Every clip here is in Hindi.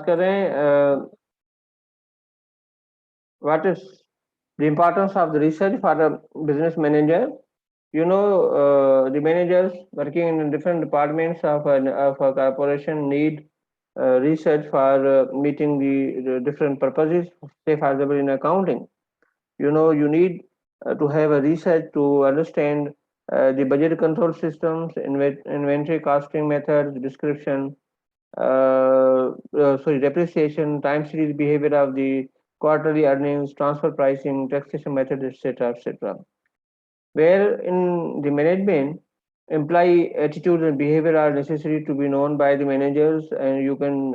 करें what is the importance of the research for a business manager. The managers working in different departments of a corporation need research for meeting the different purposes. Say, for example, in accounting, you need to have a research to understand the budget control systems, inventory costing methods, description, depreciation, time series behavior of the quarterly earnings, transfer pricing, taxation method, etc., etc. Where in the management, employee attitude and behavior are necessary to be known by the managers, and you can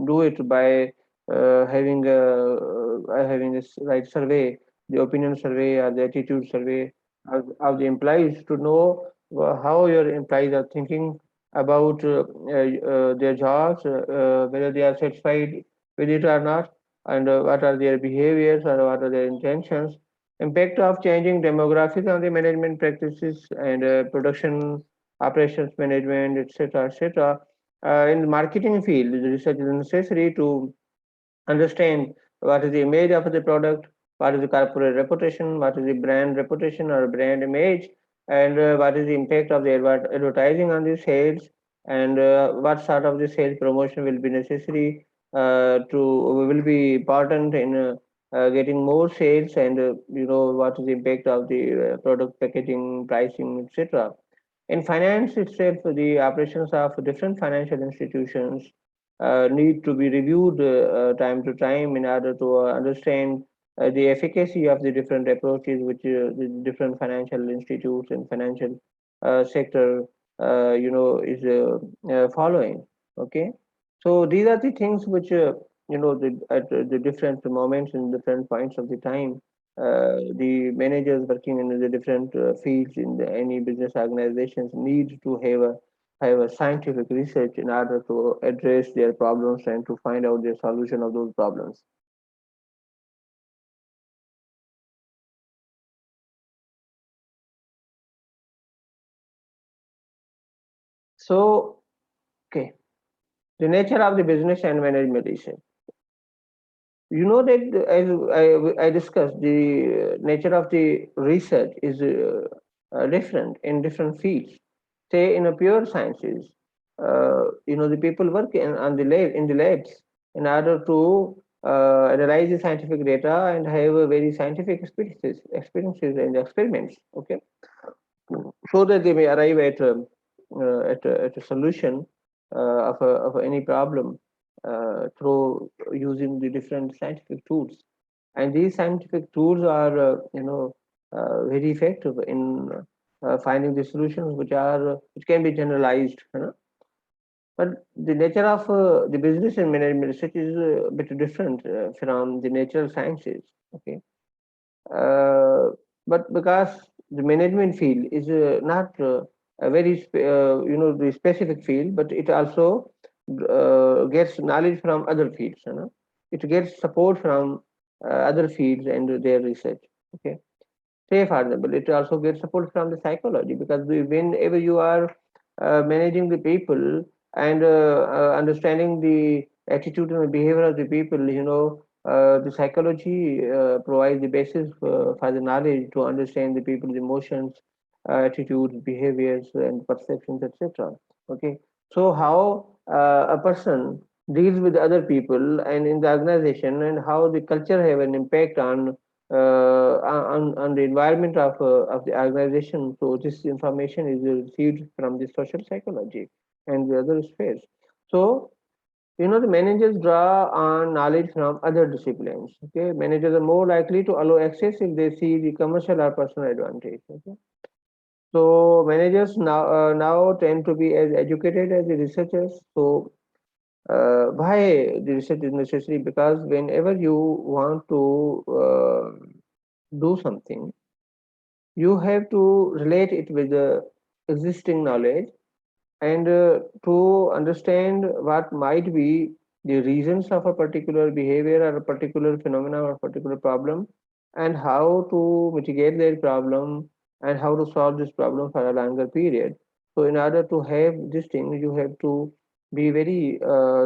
do it by having this right survey, the opinion survey or the attitude survey of the employees to know how your employees are thinking about their jobs, whether they are satisfied with it or not, and what are their behaviors or what are their intentions. Impact of changing demographics on the management practices and production, operations management, etc., etc. In the marketing field, the research is necessary to understand what is the image of the product, what is the corporate reputation, what is the brand reputation or brand image, and what is the impact of the advertising on the sales, and what sort of the sales promotion will be necessary to will be important in getting more sales, and what is the impact of the product packaging, pricing, etc. In finance itself, the operations of different financial institutions need to be reviewed time to time in order to understand the efficacy of the different approaches which the different financial institutes and financial sector is following. Okay, so these are the things which at the different moments in different points of the time, the managers working in the different fields in any business organizations need to have a scientific research in order to address their problems and to find out the solution of those problems. So, okay, the nature of the business and management research. You know that as I discussed, the nature of the research is different in different fields. Say in a pure sciences, the people work on the lab in the labs in order to analyze the scientific data and have a very scientific experiences and experiments. Okay, so that they may arrive at a solution of any problem through using the different scientific tools. And these scientific tools are very effective in finding the solutions which can be generalized. But the nature of the business and management research is a bit different from the natural sciences. Okay, uh, but because the management field is not a very the specific field, but it also gets knowledge from other fields. It gets support from other fields and their research. Okay, say for example, it also gets support from the psychology, because whenever you are managing the people and understanding the attitude and the behavior of the people, the psychology provides the basis for the knowledge to understand the people's emotions, attitudes, behaviors, and perceptions, etc. Okay, so how a person deals with other people and in the organization, and how the culture have an impact on the environment of the organization. So this information is received from the social psychology and the other spheres. So the managers draw on knowledge from other disciplines. Okay, managers are more likely to allow access if they see the commercial or personal advantage. Okay, so managers now tend to be as educated as the researchers. So why the research is necessary? Because whenever you want to do something, you have to relate it with the existing knowledge, and to understand what might be the reasons of a particular behavior or a particular phenomenon or a particular problem, and how to mitigate that problem, and how to solve this problem for a longer period. So in order to have this thing, you have to be very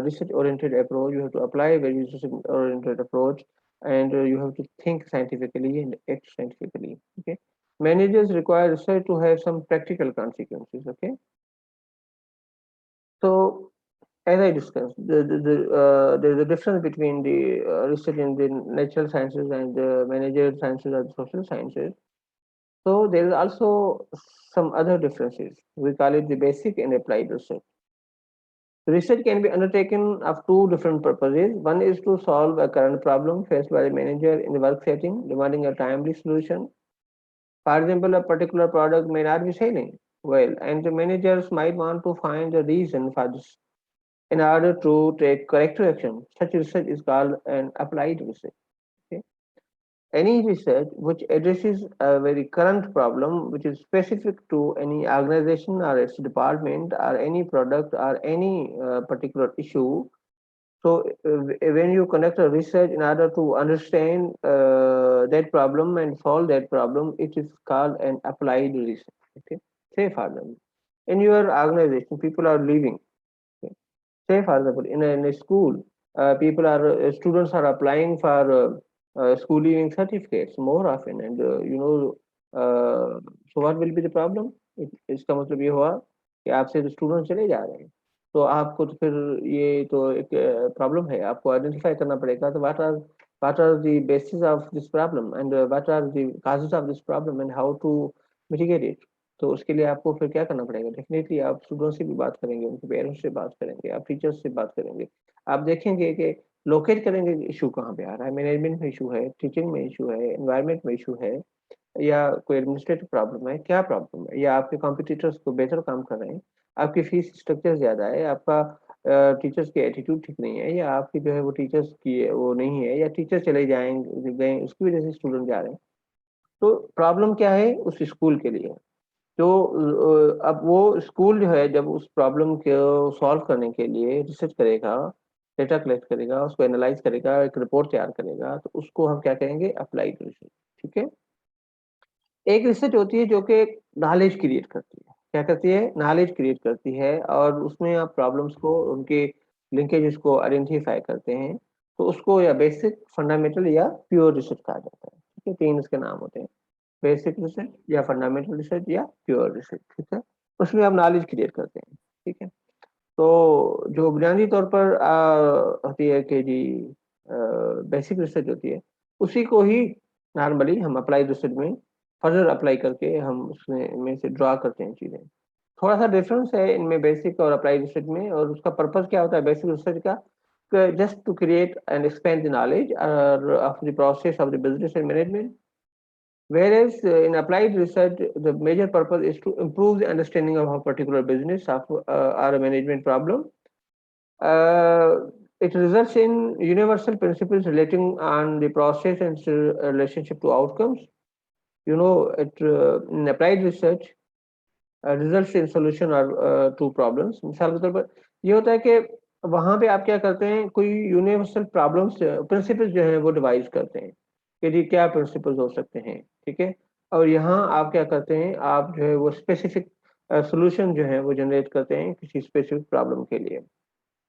research oriented approach. You have to apply a very research oriented approach, and you have to think scientifically and act scientifically. Okay, managers require research to have some practical consequences. Okay, so as I discussed, there's a difference between the research in the natural sciences and the managerial sciences or the social sciences. So there is also some other differences. We call it the basic and applied research. Research can be undertaken of two different purposes. One is to solve a current problem faced by the manager in the work setting, demanding a timely solution. For example, a particular product may not be selling well, and the managers might want to find a reason for this in order to take corrective action. Such research is called an applied research. Okay? Any research which addresses a very current problem which is specific to any organization or its department or any product or any particular issue. So when you conduct a research in order to understand that problem and solve that problem, it is called an applied research. Okay, say for example, in your organization people are living. Okay? Say for example, in a school, students are applying for school leaving certificates more often, and so what will be the problem? इसका मतलब ये हुआ कि आपसे तो स्टूडेंट चले जा रहे हैं, तो आपको तो फिर ये तो एक प्रॉब्लम है, आपको आइडेंटिफाई करना पड़ेगा तो what are the basis of this problem and what are the causes of this problem and how to mitigate it. तो उसके लिए आपको फिर क्या करना पड़ेगा? डेफिनेटली आप स्टूडेंट से भी बात करेंगे, उनके पेरेंट्स से बात करेंगे, आप टीचर्स से बात करेंगे। आप देखेंगे कि लोकेट करेंगे इश्यू कहाँ पे आ रहा है, मैनेजमेंट में इश्यू है, टीचिंग में इश्यू है, एनवायरनमेंट में इश्यू है, या कोई एडमिनिस्ट्रेटिव प्रॉब्लम है, क्या प्रॉब्लम है, या आपके कॉम्पिटिटर्स को बेहतर काम कर रहे हैं, आपकी फीस स्ट्रक्चर ज़्यादा है, आपका टीचर्स की एटीट्यूड ठीक नहीं है, या आपकी जो है वो टीचर्स की वो नहीं है, या टीचर चले जाएंगे गए उसकी वजह से स्टूडेंट जा रहे हैं। तो प्रॉब्लम क्या है उस स्कूल के लिए? तो अब वो स्कूल जो है जब उस प्रॉब्लम को सॉल्व करने के लिए रिसर्च करेगा, डेटा कलेक्ट करेगा, उसको एनालाइज करेगा, एक रिपोर्ट तैयार करेगा, तो उसको हम क्या कहेंगे? Applied research. ठीक है। एक रिसर्च होती है जो कि नॉलेज क्रिएट करती है। क्या करती है? नॉलेज क्रिएट करती है, और उसमें आप प्रॉब्लम्स को, उनके लिंकेजेस को आइडेंटिफाई करते हैं, तो उसको या बेसिक, फंडामेंटल या प्योर रिसर्च कहा जाता है। ठीक है, तीन इसके नाम होते हैं: बेसिक रिसर्च या फंडामेंटल रिसर्च या प्योर रिसर्च। ठीक है, उसमें आप नॉलेज क्रिएट करते हैं। ठीक है, तो जो बुनियादी तौर पर होती है कि जी बेसिक रिसर्च होती है, उसी को ही नॉर्मली हम अप्लाइड रिसर्च में फर्दर अप्लाई करके हम उसमें में से ड्रा करते हैं चीज़ें। थोड़ा सा डिफरेंस है इनमें बेसिक और अप्लाइड रिसर्च में, और उसका पर्पस क्या होता है बेसिक रिसर्च का? Just to create and expand the knowledge of the process of the business and management, whereas in applied research the major purpose is to improve the understanding of a particular business of or a management problem. It results in universal principles relating on the process and relationship to outcomes. In applied research, results in solution or to problems. मिसाल के तौर पर ये होता है कि वहाँ पे आप क्या करते हैं, कोई यूनिवर्सल प्रॉब्लम्स प्रिंसिपल्स जो है वो डिवाइस करते हैं कि जी क्या प्रिंसिपल्स हो सकते हैं। ठीक है, और यहाँ आप क्या करते हैं, आप जो है वो स्पेसिफिक सोल्यूशन जो है वो जनरेट करते हैं किसी स्पेसिफिक प्रॉब्लम के लिए।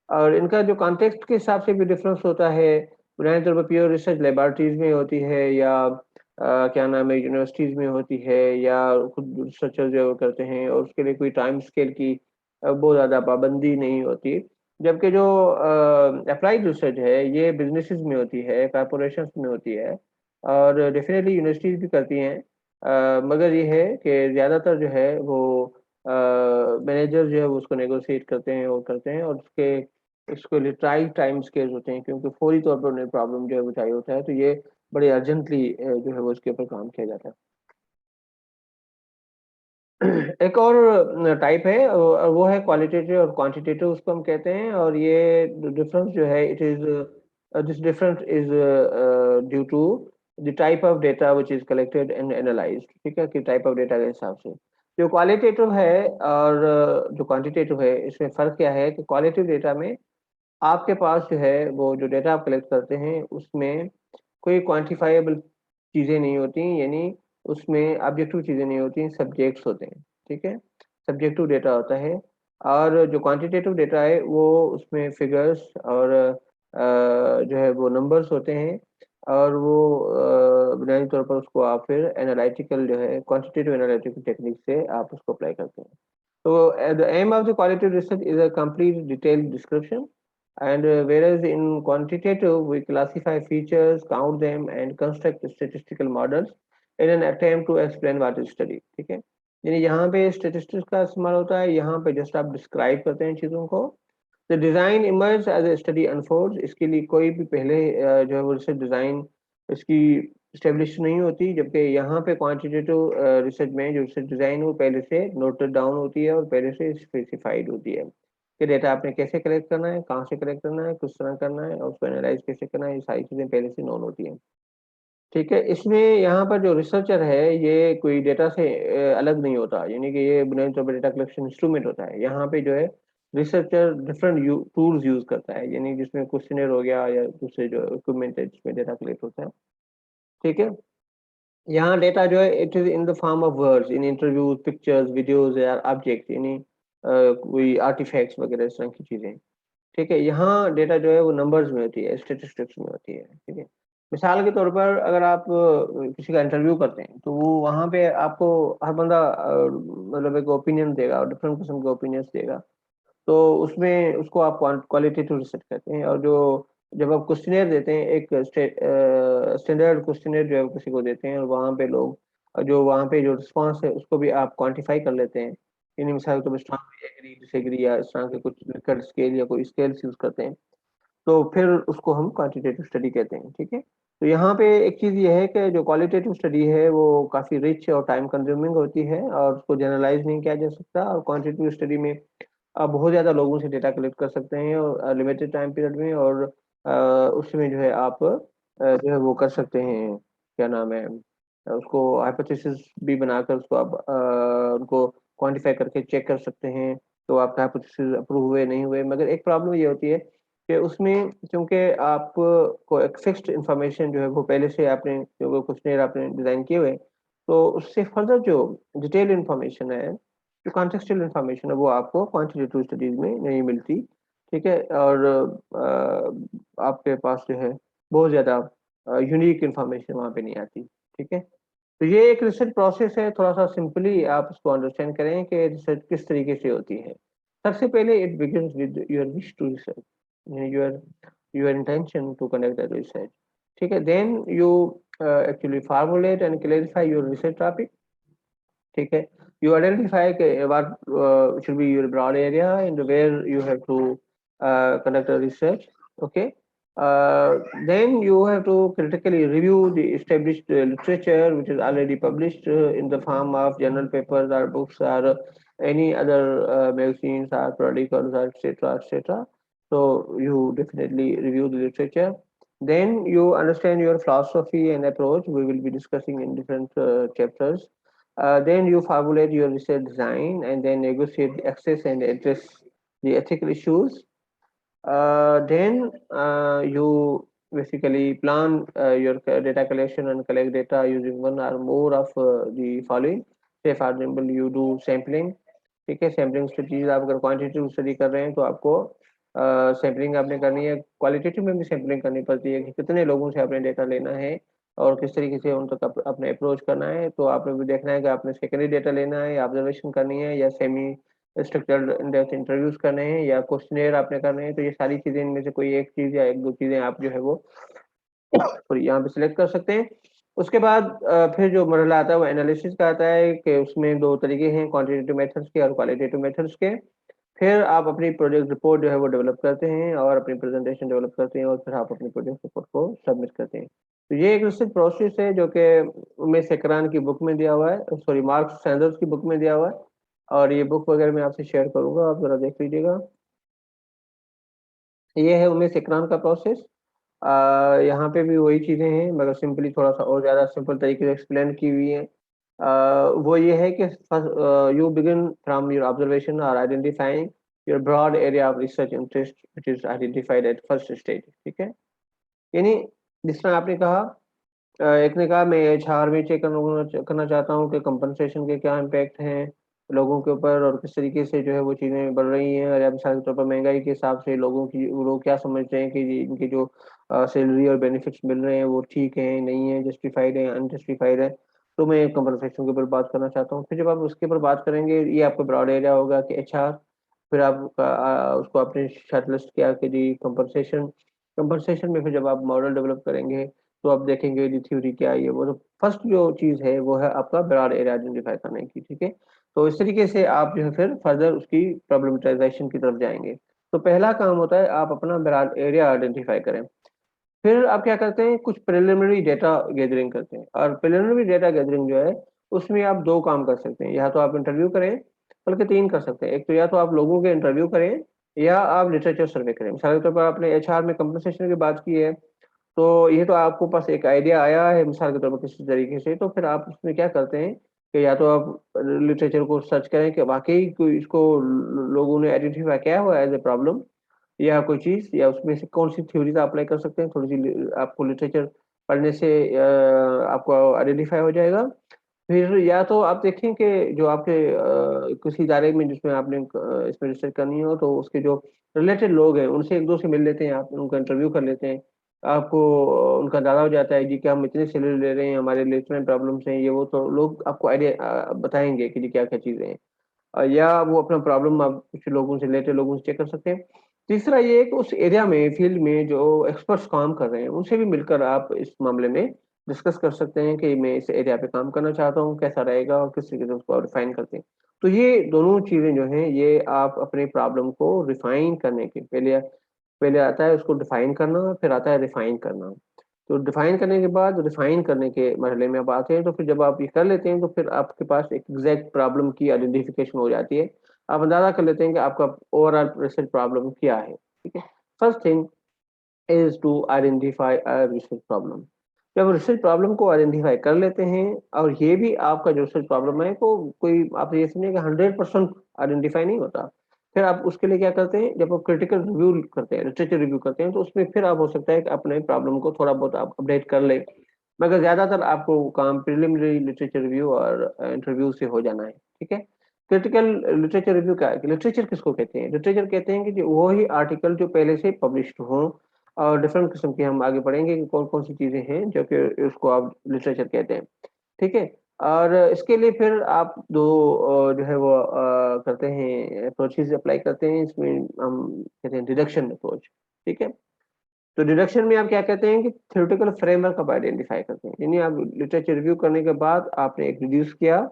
और इनका जो कॉन्टेक्स्ट के हिसाब से भी डिफरेंस होता है। बुनियादी तौर पर प्योर रिसर्च लेबोरेटरीज में होती है, या क्या नाम है, यूनिवर्सिटीज में होती है, या खुद रिसर्चर जो है वो करते हैं, और उसके लिए कोई टाइम स्केल की बहुत ज़्यादा पाबंदी नहीं होती। जबकि जो अप्लाइड रिसर्च है ये बिजनेसेस में होती है, कॉरपोरेशंस में होती है, और डेफिनेटली यूनिवर्सिटीज भी करती हैं। मगर ये है कि ज़्यादातर जो है वो मैनेजर जो है वो उसको नेगोशिएट करते हैं और करते हैं, और इसके लिए ट्राई टाइम स्केल्स होते हैं, क्योंकि फौरी तौर पर उन्हें प्रॉब्लम जो है वो चाहिए होता है, तो ये बड़े अर्जेंटली जो है वो इसके ऊपर काम किया जाता है। एक और टाइप है, वो है क्वालिटेटिव और क्वांटिटेटिव उसको हम कहते हैं, और ये डिफरेंस जो है it is this difference is due to the type of data which is collected and analysed. ठीक है, कि टाइप ऑफ डेटा के हिसाब से जो क्वालिटेटिव है और जो क्वांटिटेटिव है, इसमें फर्क क्या है कि क्वालिटेटिव डेटा में आपके पास जो है वो जो डेटा आप कलेक्ट करते हैं उसमें कोई क्वांटिफाइबल चीज़ें नहीं होती, यानी उसमें ऑब्जेक्टिव चीज़ें नहीं होती, सब्जेक्ट्स होते हैं। ठीक है, सब्जेक्टिव डेटा होता है। और जो क्वांटिटेटिव डेटा है वो उसमें फिगर्स और जो है वो नंबर्स होते हैं, और वो बुनियादी तौर पर उसको आप फिर एनालिटिकल जो है क्वांटिटेटिव एनालिटिकल टेक्निक से आप उसको अप्लाई करते हैं। So the aim of the qualitative research is a complete detailed description, and whereas in quantitative we classify features, count them, and construct statistical models in an attempt to explain what is studied. ठीक है, यानी यहाँ पे statistics का इस्तेमाल होता है, यहाँ पे just आप describe करते हैं चीज़ों को। The design emerges as a study unfolds. इसके लिए कोई भी पहले जो है वो research design इसकी स्टेब्लिश नहीं होती, जबकि यहाँ पे क्वांटिटेटिव रिसर्च में जो रिसर्च डिजाइन वो पहले से नोटेड डाउन होती है और पहले से स्पेसिफाइड होती है कि डेटा आपने कैसे कलेक्ट करना है, कहाँ से कलेक्ट करना है, किस तरह करना है, और उसको एनालाइज कैसे करना है, ये सारी चीजें पहले से नोन होती हैं। ठीक है, इसमें यहाँ पर जो रिसर्चर है ये कोई डेटा से अलग नहीं होता, यानी कि ये बुनियादी तौर पर डेटा कलेक्शन इंस्ट्रूमेंट होता है। यहाँ पे जो है रिसर्चर डिफरेंट टूल्स यूज करता है, यानी जिसमें क्वेश्चनर हो गया या दूसरे जो इक्विपमेंट है जिसमें डेटा कलेक्ट होता है। ठीक है, यहाँ डेटा जो है it is in the form of words in interviews, pictures, videos या ऑब्जेक्ट, यानी कोई आर्टिफैक्ट्स वगैरह इस तरह की चीजें। ठीक है, यहाँ डेटा जो है वो नंबर्स में होती है, स्टेटिस्टिक्स में होती है। ठीक है, मिसाल के तौर पर अगर आप किसी का इंटरव्यू करते हैं तो वो वहाँ पे आपको हर बंदा मतलब एक ओपिनियन देगा और डिफरेंट किस्म के ओपिनियंस देगा, तो उसमें उसको आप क्वालिटेटिव रिसर्च कहते हैं। और जो जब आप क्वेश्चनेयर देते हैं, एक स्टैंडर्ड क्वेश्चनेयर जो है वो किसी को देते हैं, और वहाँ पे लोग जो वहाँ पे जो रिस्पांस है उसको भी आप क्वांटिफाई कर लेते हैं, यानी मिसाल के तौर पर स्ट्रांगली एग्री, डिसएग्री या इस तरह के कुछ लिकर्ट स्केल या कोई स्केल्स यूज करते हैं, तो फिर उसको हम क्वांटिटेटिव स्टडी कहते हैं। ठीक है, तो यहाँ पे एक चीज ये है कि जो क्वालिटेटिव स्टडी है वो काफी रिच और टाइम कंज्यूमिंग होती है और उसको जनरलाइज नहीं किया जा सकता, और क्वांटिटेटिव स्टडी में आप बहुत ज़्यादा लोगों से डेटा कलेक्ट कर सकते हैं और लिमिटेड टाइम पीरियड में, और उसमें जो है आप जो है वो कर सकते हैं, क्या नाम है, उसको हाइपोथेसिस भी बनाकर उसको आप उनको क्वांटिफाई करके चेक कर सकते हैं, तो आपका हाइपोथेसिस अप्रूव हुए नहीं हुए। मगर एक प्रॉब्लम ये होती है कि उसमें क्योंकि आपको एक फिक्स्ड इंफॉर्मेशन जो है वो पहले से आपने जो क्वेश्चन आपने डिज़ाइन किए हुए, तो उससे फर्दर जो डिटेल इंफॉर्मेशन है, जो कॉन्टेक्सचुअल इन्फॉर्मेशन है, वो आपको क्वांटिटेटिव स्टडीज में नहीं मिलती। ठीक है, और आपके पास जो है बहुत ज़्यादा यूनिक इन्फॉर्मेशन वहाँ पे नहीं आती। ठीक है, तो ये एक रिसर्च प्रोसेस है, थोड़ा सा सिंपली आप उसको अंडरस्टैंड करें कि रिसर्च किस तरीके से होती है। सबसे पहले it begins with your wish to research, your your intention to conduct the research. ठीक है, then you actually formulate and clarify your research topic. ठीक है, you identify what should be your broad area and where you have to conduct a research. Okay, uh, then you have to critically review the established literature which is already published in the form of journal papers or books or any other magazines or periodicals or etc. So you definitely review the literature. Then you understand your philosophy and approach, we will be discussing in different chapters. Then you formulate your research design and then negotiate the access and address the ethical issues. Then you basically plan your data collection and collect data using one or more of the following. Say for example, you do sampling. ठीक है, सैम्पलिंग स्ट्रेटीज आप अगर क्वांटिटेटिव स्टडी कर रहे हैं तो आपको सैम्पलिंग आपने करनी है, क्वालिटेटिव में भी सैम्पलिंग करनी पड़ती है कि कितने लोगों से आपने डेटा लेना है और किस तरीके से उन तक अपने अप्रोच करना है। तो आपने भी देखना है कि आपने सेकेंडरी डेटा लेना है या ऑब्जर्वेशन करनी है या सेमी स्ट्रक्चर्ड इन-डेप्थ इंटरव्यूज करने हैं या क्वेश्चनेयर आपने करने हैं, तो ये सारी चीजें इनमें से कोई एक चीज या एक दो चीजें आप जो है वो सॉरी यहाँ पे सिलेक्ट कर सकते हैं। उसके बाद फिर जो मरहला आता है वो एनालिसिस का आता है कि उसमें दो तरीके हैं, क्वांटिटेटिव मेथड्स के और क्वालिटेटिव मेथड्स के। फिर आप अपनी प्रोजेक्ट रिपोर्ट जो है वो डेवलप करते हैं और अपनी प्रेजेंटेशन डेवलप करते हैं और फिर आप अपनी प्रोजेक्ट रिपोर्ट को सबमिट करते हैं। तो ये एक रिसर्च प्रोसेस है जो कि उमेश सेकरान की बुक में दिया हुआ है, सॉरी मार्क सैंडर्स की बुक में दिया हुआ है, और ये बुक वगैरह मैं आपसे शेयर करूंगा, आप जरा देख लीजिएगा। ये है उमेश सेकरान का प्रोसेस। यहाँ पे भी वही चीजें हैं मगर सिंपली थोड़ा सा और ज्यादा सिंपल तरीके से एक्सप्लेन की हुई है। वो ये है कि you begin from your observation और identifying your broad area of research interest which is identified at first stage. ठीक है, यानी जिस तरह आपने कहा, एक ने कहा मैं एचआर में चेक करना चाहता हूँ कि कंपनसेशन के क्या इम्पैक्ट हैं, लोगों के ऊपर और किस तरीके से जो है वो चीज़ें बढ़ रही हैं, और या मिसाल के तौर पर महंगाई के हिसाब से लोगों की वो लोग क्या समझते हैं कि इनके जो सैलरी और बेनिफिट्स मिल रहे हैं वो ठीक है, नहीं है, जस्टिफाइड है, अनजस्टिफाइड है। तो मैं कंपनसेशन के ऊपर बात करना चाहता हूँ। फिर जब आप उसके ऊपर बात करेंगे, ये आपका ब्रॉड एरिया होगा कि एचआर। फिर आप उसको आपने शॉर्टलिस्ट किया कि जी कंपनसेशन। कंपनसेशन में फिर जब आप मॉडल डेवलप करेंगे तो आप देखेंगे जी थ्योरी क्या है, ये वो। तो फर्स्ट जो चीज़ है वो है आपका ब्रॉड एरिया आइडेंटिफाई करने की, ठीक है। तो इस तरीके से आप जो है फिर फर्दर उसकी प्रॉब्लमेटाइजेशन की तरफ जाएंगे। तो पहला काम होता है आप अपना ब्रॉड एरिया आइडेंटिफाई करें। फिर आप क्या करते हैं, कुछ प्रिलिमिनरी डेटा गैदरिंग करते हैं। और प्रिलिमिनरी डेटा गैदरिंग जो है उसमें आप दो काम कर सकते हैं, या तो आप इंटरव्यू करें, बल्कि तीन कर सकते हैं। एक तो या तो आप लोगों के इंटरव्यू करें, या आप लिटरेचर सर्वे करें। मिसाल के तौर पर आपने एचआर में कंपनसेशन की बात की है, तो ये तो आपको पास एक आइडिया आया है मिसाल के तौर पर किसी तरीके से, तो फिर आप उसमें क्या करते हैं कि या तो आप लिटरेचर को सर्च करें कि वाकई कोई इसको लोगों ने आइडेंटिफाई किया हुआ एज ए प्रॉब्लम, या कोई चीज़, या उसमें से कौन सी थ्योरीज अप्लाई कर सकते हैं। थोड़ी सी आपको लिटरेचर पढ़ने से आपको आइडेंटिफाई हो जाएगा। फिर या तो आप देखें कि जो आपके किसी इदारे में जिसमें आपने इसमें रिसर्च करनी हो, तो उसके जो रिलेटेड लोग हैं उनसे एक दो से मिल लेते हैं, आप उनका इंटरव्यू कर लेते हैं। आपको उनका अंदाजा हो जाता है जी कि हम इतने सैलरी ले रहे हैं, हमारे लिए इतने प्रॉब्लम्स हैं, ये वो। तो लोग आपको आइडिया बताएंगे कि जी क्या क्या चीज़ें हैं। या वो अपना प्रॉब्लम आप कुछ लोगों से, रिलेटेड लोगों से चेक कर सकते हैं। तीसरा ये है कि उस एरिया में, फील्ड में जो एक्सपर्ट्स काम कर रहे हैं उनसे भी मिलकर आप इस मामले में डिस्कस कर सकते हैं कि मैं इस एरिया पे काम करना चाहता हूँ, कैसा रहेगा, और किस तरीके से उसको रिफाइन करते हैं। तो ये दोनों चीजें जो हैं ये आप अपने प्रॉब्लम को रिफाइन करने के पहले पहले आता है उसको डिफाइन करना, फिर आता है रिफाइन करना। तो डिफाइन करने के बाद रिफाइन करने के मरहले में आप आते हैं, तो फिर जब आप ये कर लेते हैं तो फिर आपके पास एक एग्जैक्ट प्रॉब्लम की आइडेंटिफिकेशन हो जाती है। आप अंदाजा कर लेते हैं कि आपका ओवरऑल रिसर्च प्रॉब्लम क्या है, ठीक है। First thing is to identify a research problem. जब रिसर्च प्रॉब्लम को आइडेंटिफाई कर लेते हैं, और ये भी आपका जो रिसर्च प्रॉब्लम है को कोई आप ये समझिए कि 100% आइडेंटिफाई नहीं होता। फिर आप उसके लिए क्या करते हैं, जब आप क्रिटिकल रिव्यू करते हैं, लिटरेचर रिव्यू करते हैं, तो उसमें फिर आप हो सकता है कि अपने प्रॉब्लम को थोड़ा बहुत आप अपडेट कर लें। मगर ज्यादातर आपको काम प्रिलिमिनरी लिटरेचर रिव्यू और इंटरव्यू से हो जाना है, ठीक है। क्रिटिकल लिटरेचर रिव्यू क्या है, लिटरेचर किसको कहते हैं? लिटरेचर कहते हैं कि जो वो ही आर्टिकल जो पहले से पब्लिश्ड हो, और डिफरेंट किस्म के हम आगे पढ़ेंगे कि कौन कौन सी चीजें हैं जो कि उसको आप लिटरेचर कहते हैं, ठीक है। और इसके लिए फिर आप दो जो है वो करते हैं, अप्रोचेज अप्लाई करते हैं। इसमें हम कहते हैं डिडक्शन अप्रोच, ठीक है। तो डिडक्शन में आप क्या कहते हैं कि थ्योरेटिकल फ्रेमवर्क आप आइडेंटिफाई करते हैं, यानी आप लिटरेचर रिव्यू करने के बाद आपने एक रिड्यूस किया,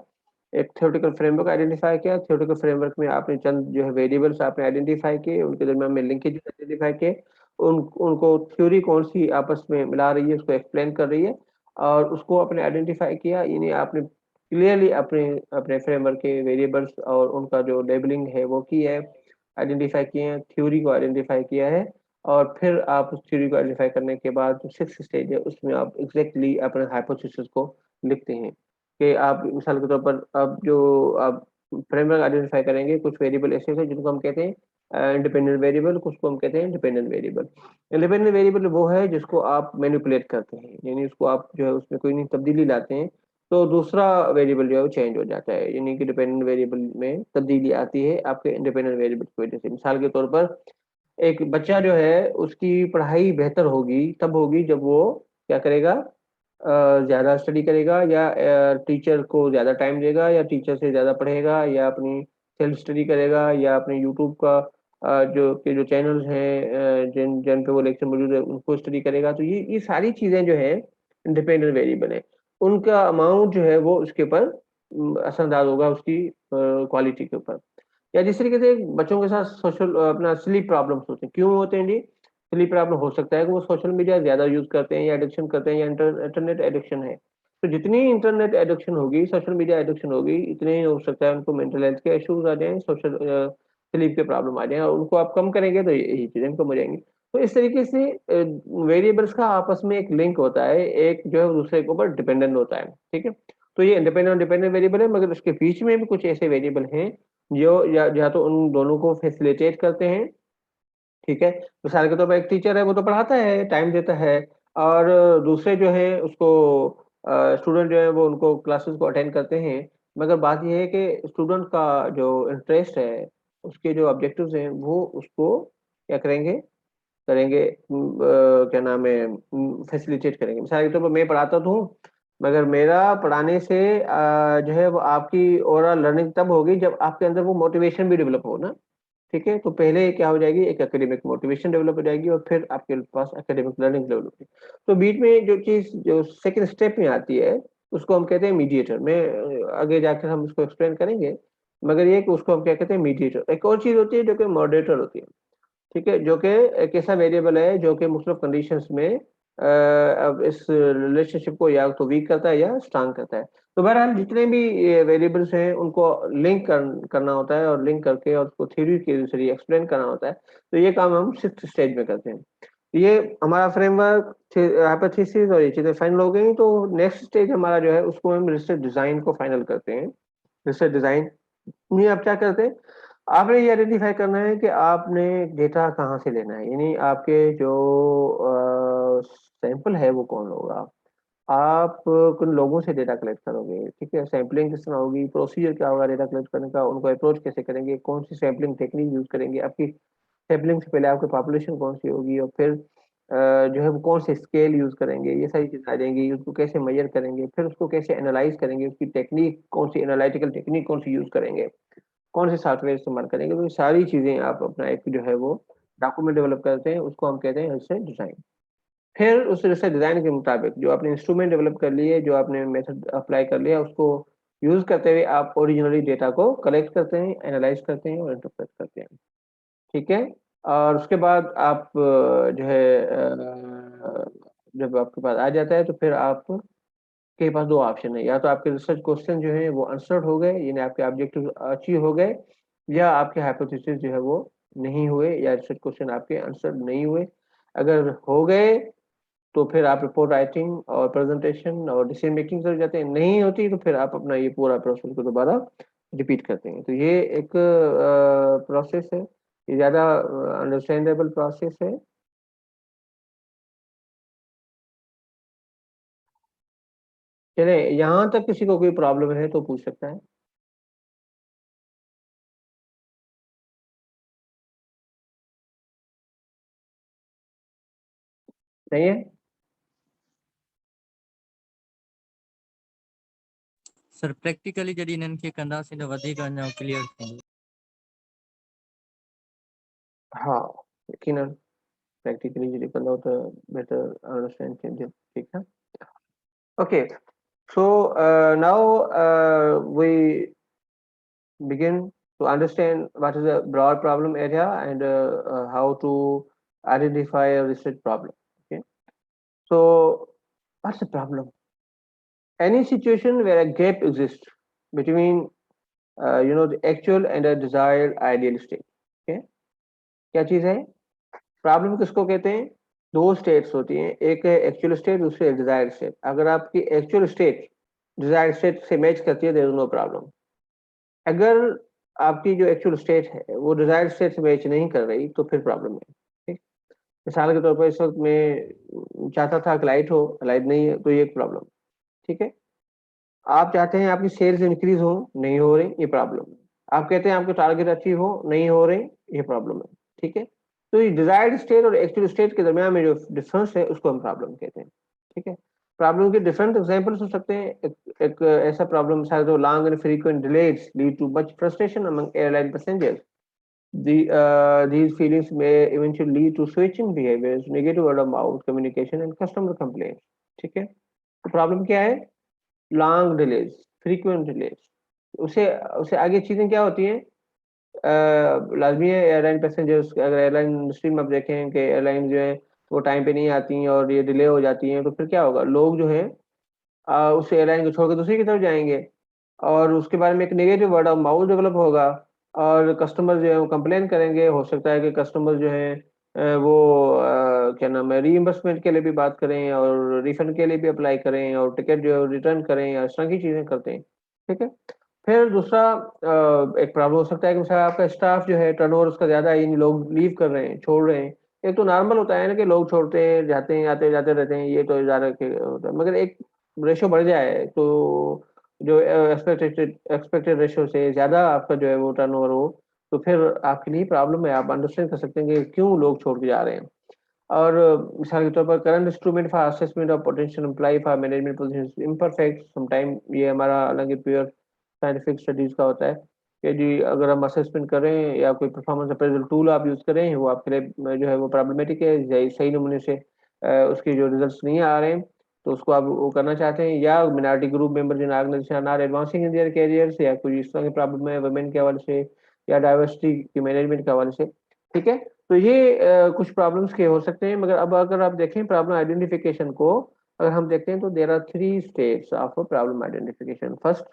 एक थ्योरेटिकल फ्रेमवर्क आइडेंटिफाई किया। थ्योरेटिकल फ्रेमवर्क में आपने चंद जो है वेरिएबल्स आपने आइडेंटिफाई किए, उनके दरमियान में लिंकेज आइडेंटिफाई किए। उनको थ्योरी कौन सी आपस में मिला रही है, उसको एक्सप्लेन कर रही है, और उसको आपने आइडेंटिफाई किया। यानी आपने क्लियरली अपने अपने फ्रेमवर्क के वेरिएबल्स और उनका जो लेबलिंग है वो की है, आइडेंटिफाई किए हैं, थ्योरी को आइडेंटिफाई किया है। और फिर आप उस थ्योरी को आइडेंटिफाई करने के बाद जो सिक्स स्टेज है उसमें आप एग्जैक्टली अपने हाइपोथेसिस को लिखते हैं। कि आप मिसाल के तौर पर अब जो आप फ्रेमवर्क आइडेंटिफाई करेंगे, कुछ वेरिएबल ऐसे हैं जिनको हम कहते हैं इंडिपेंडेंट वेरिएबल, कुछ को हम कहते हैं डिपेंडेंट वेरिएबल। इंडिपेंडेंट वेरिएबल वो है जिसको आप मैनिपुलेट करते हैं, यानी उसको आप जो है उसमें कोई नहीं तब्दीली लाते हैं, तो दूसरा वेरिएबल जो है वो चेंज हो जाता है। यानी कि डिपेंडेंट वेरिएबल में तब्दीली आती है आपके इंडिपेंडेंट वेरिएबल की वजह से। मिसाल के तौर पर एक बच्चा जो है उसकी पढ़ाई बेहतर होगी तब होगी जब वो क्या करेगा, ज्यादा स्टडी करेगा, या टीचर को ज्यादा टाइम देगा, या टीचर से ज्यादा पढ़ेगा, या अपनी सेल्फ स्टडी करेगा, या अपने यूट्यूब का जो चैनल्स हैं जिन जिन पे वो लेक्चर मौजूद है उनको स्टडी करेगा। तो ये सारी चीजें जो है इंडिपेंडेंट वेरिएबल है। उनका अमाउंट जो है वो उसके ऊपर असरअंदाज होगा उसकी क्वालिटी के ऊपर। या जिस तरीके से बच्चों के साथ सोशल अपना स्लीप प्रॉब्लम्स होते हैं, क्यों होते हैं जी? स्लीप प्रॉब्लम हो सकता है कि वो सोशल मीडिया ज्यादा यूज करते हैं, या एडिक्शन करते हैं, या इंटरनेट एडिक्शन है। तो जितनी इंटरनेट एडिक्शन होगी, सोशल मीडिया एडिक्शन होगी, इतने ही हो सकता है उनको मेंटल हेल्थ के इश्यूज आ जाएं, सोशल स्लीप के प्रॉब्लम आ जाए, और उनको आप कम करेंगे तो यही चीजें कम हो जाएंगी। तो इस तरीके से वेरिएबल्स का आपस में एक लिंक होता है, एक जो है दूसरे के ऊपर डिपेंडेंट होता है, ठीक है। तो ये इंडिपेंडेंट और डिपेंडेंट वेरिएबल है, मगर उसके बीच में भी कुछ ऐसे वेरिएबल हैं जो या तो उन दोनों को फैसिलिटेट करते हैं, ठीक है। मिसाल के तौर पर एक टीचर है, वो तो पढ़ाता है, टाइम देता है, और दूसरे जो है उसको स्टूडेंट जो है वो उनको क्लासेस को अटेंड करते हैं। मगर बात यह है कि स्टूडेंट का जो इंटरेस्ट है, उसके जो ऑब्जेक्टिव्स हैं, वो उसको क्या करेंगे, क्या नाम है, फैसिलिटेट करेंगे। मिसाल के तौर पर मैं पढ़ाता तो हूँ, मगर मेरा पढ़ाने से जो है वो आपकी ओवरऑल लर्निंग तब होगी जब आपके अंदर वो मोटिवेशन भी डेवलप हो ना। ठीक है, तो पहले क्या हो जाएगी, एक एकेडमिक मोटिवेशन डेवलप हो जाएगी और फिर आपके पास एकेडमिक लर्निंग डेवलप होगी। तो बीच में जो चीज जो सेकंड स्टेप में आती है, उसको हम कहते हैं मीडिएटर। मैं आगे जाकर हम उसको एक्सप्लेन करेंगे, मगर ये कि उसको हम क्या कहते हैं, मीडिएटर। एक और चीज होती है जो कि मॉडरेटर होती है। ठीक है, जो कि एक ऐसा वेरिएबल है जो कि मुख्तलिफ कंडीशंस में अब इस रिलेशनशिप को या तो वीक करता है या स्ट्रांग करता है। तो बहरहाल जितने भी वेरिएबल्स हैं उनको लिंक करना होता है, और लिंक करके और उसको थ्योरी के जरिए एक्सप्लेन करना होता है। तो ये काम हम सिक्स्थ स्टेज में करते हैं। ये हमारा फ्रेमवर्क, हाइपोथेसिस और ये चीजें फाइनल हो गई, तो नेक्स्ट स्टेज हमारा जो है उसको हम रिसर्च डिजाइन को फाइनल करते हैं। रिसर्च डिजाइन में आप क्या करते हैं, आपने ये आइडेंटिफाई करना है कि आपने डेटा कहाँ से लेना है, यानी आपके जो सैंपल है वो कौन होगा। आप कुछ लोगों से डेटा कलेक्ट करोगे, ठीक है। सैम्पलिंग किस तरह होगी, प्रोसीजर क्या होगा डेटा कलेक्ट करने का, उनको अप्रोच कैसे करेंगे, कौन सी सैम्पलिंग टेक्निक यूज करेंगे, आपकी सैम्पलिंग से पहले आपकी पॉपुलेशन कौन सी होगी, और फिर जो है वो कौन से स्केल यूज करेंगे, ये सारी चीजें आ जाएंगी। उसको कैसे मेजर करेंगे, फिर उसको कैसे एनालाइज करेंगे, उसकी टेक्निक कौन सी, एनालिटिकल टेक्निक कौन सी यूज करेंगे, कौन से सॉफ्टवेयर इस्तेमाल करेंगे। तो ये सारी चीजें आप अपना एक जो है वो डॉक्यूमेंट डेवलप करते हैं, उसको हम कहते हैं रिसर्च डिजाइन। फिर उस रिसर्च डिजाइन के मुताबिक जो आपने इंस्ट्रूमेंट डेवलप कर लिए, जो आपने मेथड अप्लाई कर लिया, उसको यूज करते हुए आप ओरिजिनली डेटा को कलेक्ट करते हैं, एनालाइज करते हैं और इंटरप्रेट करते हैं। ठीक है। और उसके बाद आप जो है जब आपके पास आ जाता है, तो फिर आप के पास दो ऑप्शन है, या तो आपके रिसर्च क्वेश्चन जो है वो आंसर्ड हो गए, यानी आपके ऑब्जेक्टिव अचीव हो गए, या आपके हाइपोथेसिस जो है वो नहीं हुए, या रिसर्च क्वेश्चन आपके आंसर्ड नहीं हुए। अगर हो गए तो फिर आप रिपोर्ट राइटिंग और प्रेजेंटेशन और डिसीजन मेकिंग कर जाते हैं, नहीं होती तो फिर आप अपना ये पूरा प्रोसेस को दोबारा रिपीट करते हैं। तो ये एक प्रोसेस है, ये ज़्यादा अंडरस्टैंडेबल प्रोसेस है। चले, यहाँ तक किसी को कोई प्रॉब्लम है तो पूछ सकता है। नहीं है? सर प्रैक्टिकली जॾहिं इन्हनि खे कंदासीं त वधीक अञा क्लियर थींदो। हाँ, यकीनन प्रैक्टिकली जो कंदा हो तो बेटर अंडरस्टैंड थींदो। ठीक है। Okay, so now we begin to understand what is a broad problem area, and how to identify a research problem. Okay, so what's the problem? Any situation where a gap exists between the actual and a desired ideal state. Okay, क्या चीज है? प्रॉब्लम किसको कहते हैं? दो स्टेट्स होती हैं, एक है एक्चुअल स्टेट, दूसरी है डिजायर्ड स्टेट। अगर आपकी एक्चुअल स्टेट डिजायर्ड स्टेट से मैच करती है, देयर इज नो प्रॉब्लम। अगर आपकी जो एक्चुअल स्टेट है वो डिजायर्ड स्टेट से मैच नहीं कर रही, तो फिर प्रॉब्लम है। ठीक। मिसाल के तौर पर इस वक्त मैं चाहता था कि लाइट हो, लाइट नहीं है, तो ये एक प्रॉब्लम। ठीक है। आप चाहते हैं आपकी सेल्स इंक्रीज हो, नहीं हो रही, ये प्रॉब्लम है। आप कहते हैं आपके टारगेट अचीव हो, नहीं हो रहे, ये प्रॉब्लम है। ठीक है। तो ये डिजायर्ड स्टेट और एक्चुअल स्टेट के दरमियान में जो डिफरेंस है उसको हम प्रॉब्लम कहते हैं। ठीक है। प्रॉब्लम के डिफरेंट एग्जांपल्स हो सकते हैं। एक ऐसा प्रॉब्लम शायद हो, long and frequent delays lead too much frustration among airline passengers. These feelings may eventually lead to switching behaviors, negative word of mouth communication and customer complaints. ठीक है। तो प्रॉब्लम क्या है? Long delays, frequent delays. उसे उसे आगे चीजें क्या होती हैं? लाजमी है एयरलाइन पैसेंजर्स, अगर एयरलाइन इंडस्ट्री में आप देखें कि एयरलाइन जो है वो टाइम पे नहीं आती हैं और ये डिले हो जाती हैं, तो फिर क्या होगा? लोग जो है उस एयरलाइन को छोड़ के दूसरी की तरफ जाएंगे, और उसके बारे में एक negative word of mouth develop होगा, और कस्टमर जो है वो कंप्लेन करेंगे। हो सकता है कि कस्टमर जो है वो क्या नाम है, रीइंबर्समेंट के लिए भी बात करें, और रिफंड के लिए भी अप्लाई करें, और टिकट जो है रिटर्न करें, या इस तरह की चीजें करते हैं। ठीक है। फिर दूसरा एक प्रॉब्लम हो सकता है कि मिसाल आपका स्टाफ जो है टर्नओवर उसका ज्यादा है, यानी लोग लीव कर रहे हैं, छोड़ रहे हैं। एक तो नॉर्मल होता है ना कि लोग छोड़ते हैं, जाते हैं, आते जाते रहते हैं, ये तो ज्यादा होता है। मगर एक रेशो बढ़ जाए तो जो एक्सपेक्टेड रेशियो से ज़्यादा आपका जो है वो टर्नओवर हो, तो फिर आपके लिए प्रॉब्लम है। आप अंडरस्टैंड कर सकते हैं कि क्यों लोग छोड़ के जा रहे हैं। और मिसाल के तौर पर current instrument for assessment of potential employ for management position imperfect sometime, ये हमारा अलग ही प्योर साइंटिफिक स्टडीज का होता है कि जी अगर हम असेसमेंट करें या कोई परफॉर्मेंस अप्रेजल टूल आप यूज करें, वो आपके लिए जो है वो प्रॉब्लमेटिक है, सही नमूने से उसके जो रिजल्ट्स नहीं आ रहे हैं, तो उसको आप वो करना चाहते हैं, या minority group member in organisation are advancing in their careers, या कोई इस तरह की प्रॉब्लम है वुमेन के हवाले से या डाइवर्सिटी की मैनेजमेंट के हवाले से। ठीक है, तो ये कुछ प्रॉब्लम्स के हो सकते हैं, मगर अब अगर आप देखें प्रॉब्लम आइडेंटिफिकेशन को, अगर हम देखते हैं तो there are 3 steps of problem identification. First,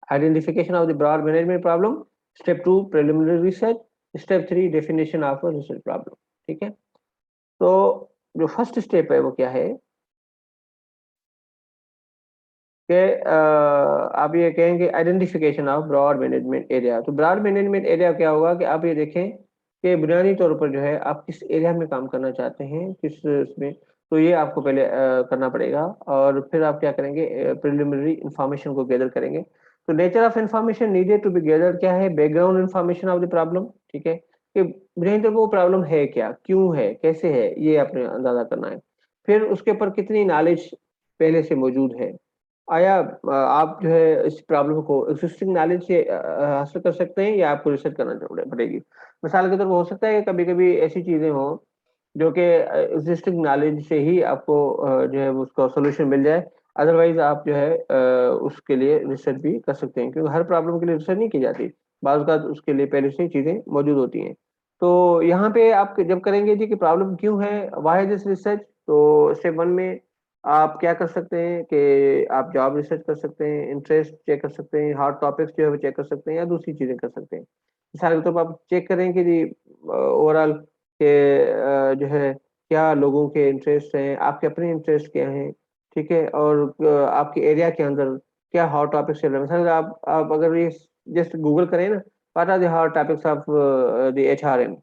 identification of the broad management problem, step 2 preliminary research, step 3 definition of a research problem। ठीक है, तो जो फर्स्ट स्टेप है वो क्या है कि आप ये कहेंगे identification of broad management area. तो ब्रॉड मैनेजमेंट एरिया क्या होगा कि आप ये देखें कि बुनियादी तौर पर जो है आप किस एरिया में काम करना चाहते हैं, किस उसमें, तो ये आपको पहले करना पड़ेगा। और फिर आप क्या करेंगे, प्रिलिमिनरी इंफॉर्मेशन को गैदर करेंगे। तो nature of information needed to be gather क्या है, background information of the problem. ठीक है, कि बुनियादी तौर पर वो प्रॉब्लम है क्या, क्यों है, कैसे है, ये आपने अंदाजा करना है। फिर उसके ऊपर कितनी नॉलेज पहले से मौजूद है, आया आप जो है इस प्रॉब्लम को एग्जिस्टिंग नॉलेज से हासिल कर सकते हैं या आपको रिसर्च करना पड़ेगी। मिसाल के तौर पर हो सकता है कि कभी-कभी ऐसी चीजें हों जो कि एग्जिस्टिंग नॉलेज से ही आपको जो है वो उसका सॉल्यूशन मिल जाए। अदरवाइज आप जो है उसके लिए रिसर्च भी कर सकते हैं, क्योंकि हर प्रॉब्लम के लिए रिसर्च नहीं की जाती, बाज़ औक़ात उसके लिए पहले से ही चीजें मौजूद होती हैं। तो यहाँ पे आप जब करेंगे जी कि प्रॉब्लम क्यों है, व्हाई दिस रिसर्च, तो स्टेप 1 में आप क्या कर सकते हैं कि आप जॉब रिसर्च कर सकते हैं, इंटरेस्ट चेक कर सकते हैं, हॉट टॉपिक्स जो है वो चेक कर सकते हैं, या दूसरी चीज़ें कर सकते हैं। मिसाल के तौर पर आप चेक करें कि जी ओवरऑल के जो है क्या लोगों के इंटरेस्ट हैं, आपके अपने इंटरेस्ट क्या हैं, ठीक है? और आपके एरिया के अंदर क्या हॉट टॉपिक्स चल रहे हैं। मिसाल आप अगर ये जस्ट गूगल करें ना, what are the hot topics of the HRM,